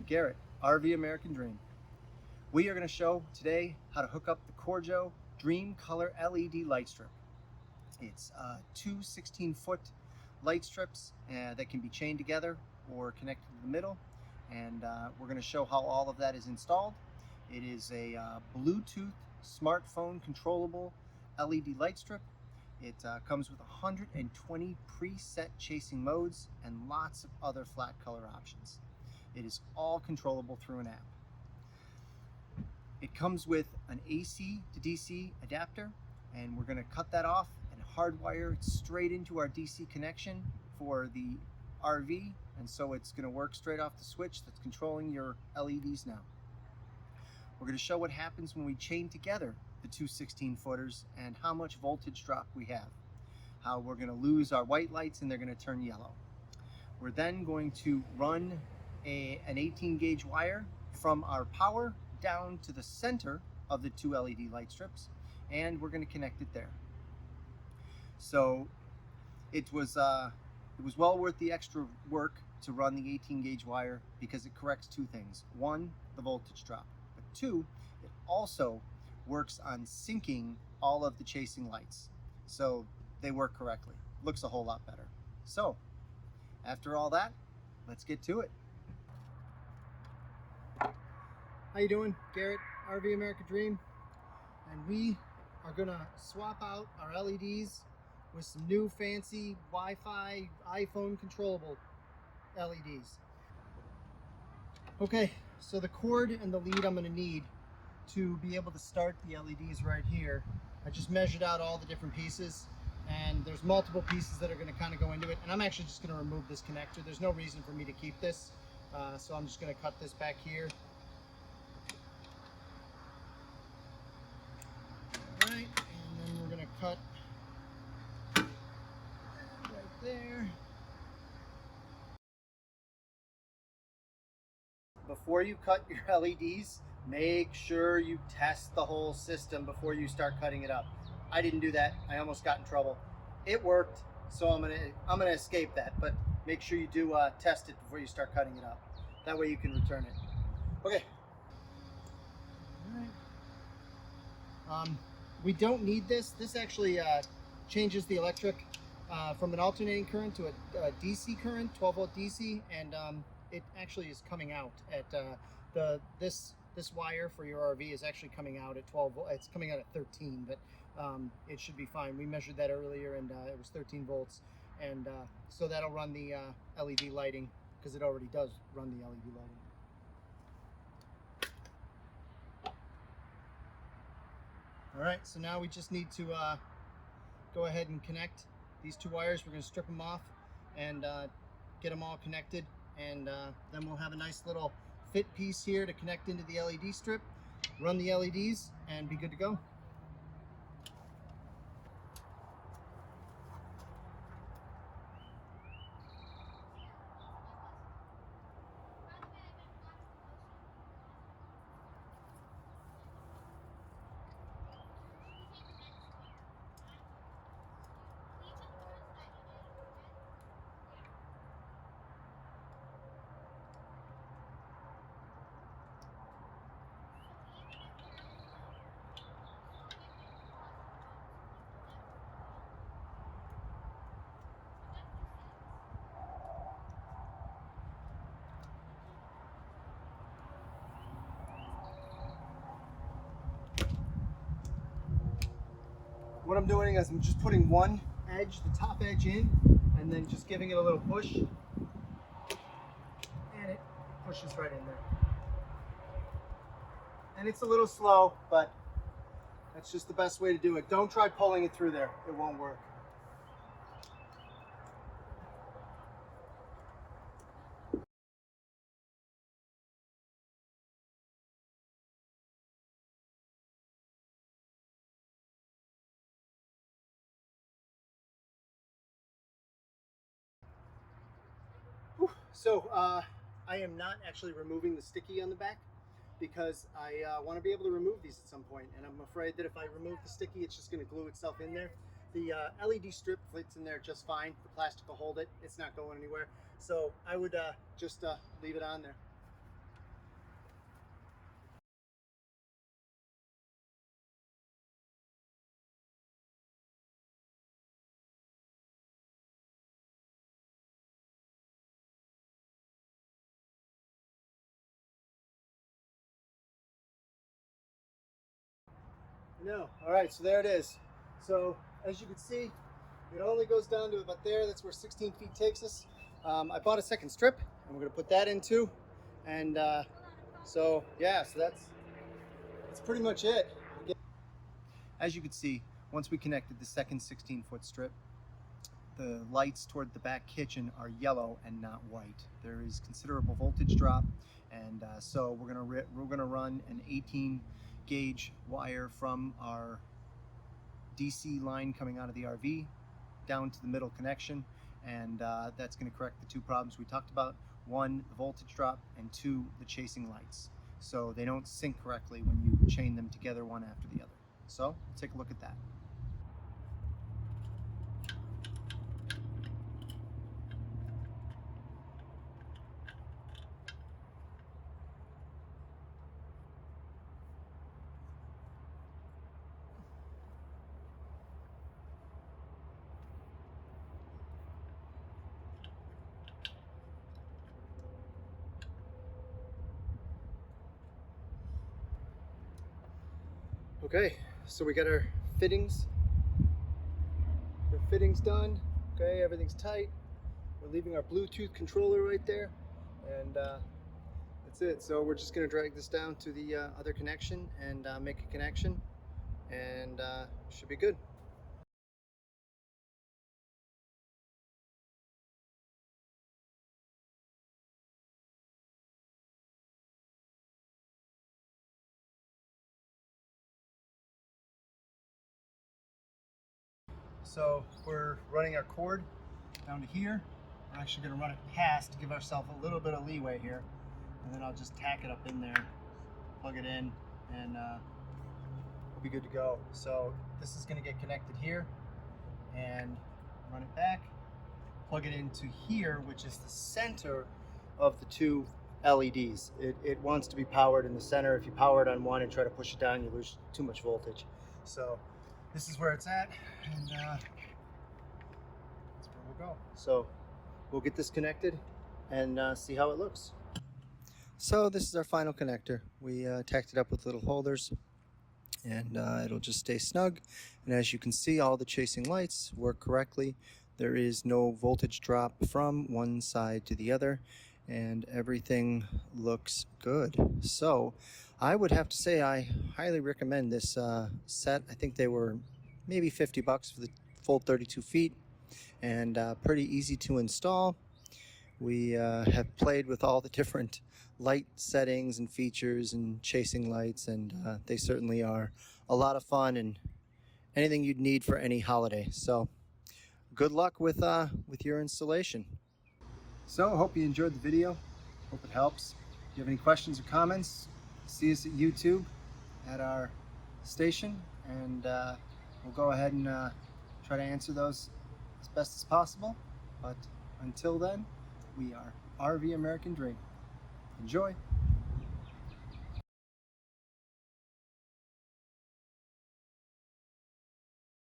Garrett, RV American Dream. We are going to show today how to hook up the KOJO Dream Color LED light strip. It's two 16-foot light strips that can be chained together or connected to the middle, and we're going to show how all of that is installed. It is a Bluetooth smartphone controllable LED light strip. It comes with 120 preset chasing modes and lots of other flat color options. It is all controllable through an app. It comes with an AC to DC adapter, and we're going to cut that off and hardwire it straight into our DC connection for the RV, and so it's going to work straight off the switch that's controlling your LEDs now. We're going to show what happens when we chain together the two 16-footers and how much voltage drop we have. How we're going to lose our white lights and they're going to turn yellow. We're then going to run an 18 gauge wire from our power down to the center of the two LED light strips, and we're going to connect it there. So it was well worth the extra work to run the 18 gauge wire because it corrects two things. One, the voltage drop, but two, it also works on syncing all of the chasing lights, so they work correctly. Looks a whole lot better. So after all that, let's get to it. How you doing? Garrett, RV American Dream, and we are gonna swap out our LEDs with some new fancy Wi-Fi iPhone controllable LEDs. Okay, so the cord and the lead I'm gonna need to be able to start the LEDs right here. I just measured out all the different pieces, and there's multiple pieces that are gonna kind of go into it, and I'm actually just gonna remove this connector. There's no reason for me to keep this, so I'm just gonna cut this back here. Alright, and then we're going to cut right there. Before you cut your LEDs, make sure you test the whole system before you start cutting it up. I didn't do that. I almost got in trouble. It worked, so I'm gonna escape that, but make sure you do test it before you start cutting it up. That way you can return it. Okay. All right. We don't need this. This actually changes the electric from an alternating current to a DC current, 12 volt DC, and it actually is coming out at this wire for your RV is actually coming out at 12 volt. It's coming out at 13, but it should be fine. We measured that earlier, and it was 13 volts, and so that'll run the LED lighting, because it already does run the LED lighting. All right, so now we just need to go ahead and connect these two wires. We're going to strip them off and get them all connected, and then we'll have a nice little fit piece here to connect into the LED strip, run the LEDs, and be good to go. What I'm doing is I'm just putting one edge, the top edge in, and then just giving it a little push, and it pushes right in there. And it's a little slow, but that's just the best way to do it. Don't try pulling it through there. It won't work. So I am not actually removing the sticky on the back because I want to be able to remove these at some point, and I'm afraid that if I remove the sticky, it's just going to glue itself in there. The LED strip fits in there just fine. The plastic will hold it. It's not going anywhere. So I would just leave it on there. No. All right, so there it is. So as you can see, it only goes down to about there. That's where 16 feet takes us. I bought a second strip, and we're going to put that in too. And so yeah, so that's pretty much it. As you can see, once we connected the second 16-foot strip, the lights toward the back kitchen are yellow and not white. There is considerable voltage drop, and so we're gonna run an 18 gauge wire from our DC line coming out of the RV down to the middle connection, and that's going to correct the two problems we talked about. One, the voltage drop, and two, the chasing lights. So they don't sync correctly when you chain them together one after the other. So take a look at that. Okay, so we got our fittings done. Okay, everything's tight. We're leaving our Bluetooth controller right there, and that's it. So we're just gonna drag this down to the other connection and make a connection, and should be good. So we're running our cord down to here. We're actually going to run it past to give ourselves a little bit of leeway here, and then I'll just tack it up in there, plug it in, and we'll be good to go. So this is going to get connected here, and run it back, plug it into here, which is the center of the two LEDs. It wants to be powered in the center. If you power it on one and try to push it down, you lose too much voltage. So this is where it's at, and that's where we'll go. So we'll get this connected and see how it looks. So this is our final connector. We tacked it up with little holders, and it'll just stay snug. And as you can see, all the chasing lights work correctly. There is no voltage drop from one side to the other, and everything looks good. So I would have to say I highly recommend this set. I think they were maybe 50 bucks for the full 32 feet, and pretty easy to install. We have played with all the different light settings and features and chasing lights, and they certainly are a lot of fun and anything you'd need for any holiday. So good luck with your installation. So I hope you enjoyed the video. Hope it helps. If you have any questions or comments, see us at YouTube at our station, and we'll go ahead and try to answer those as best as possible. But until then, we are RV American Dream. Enjoy.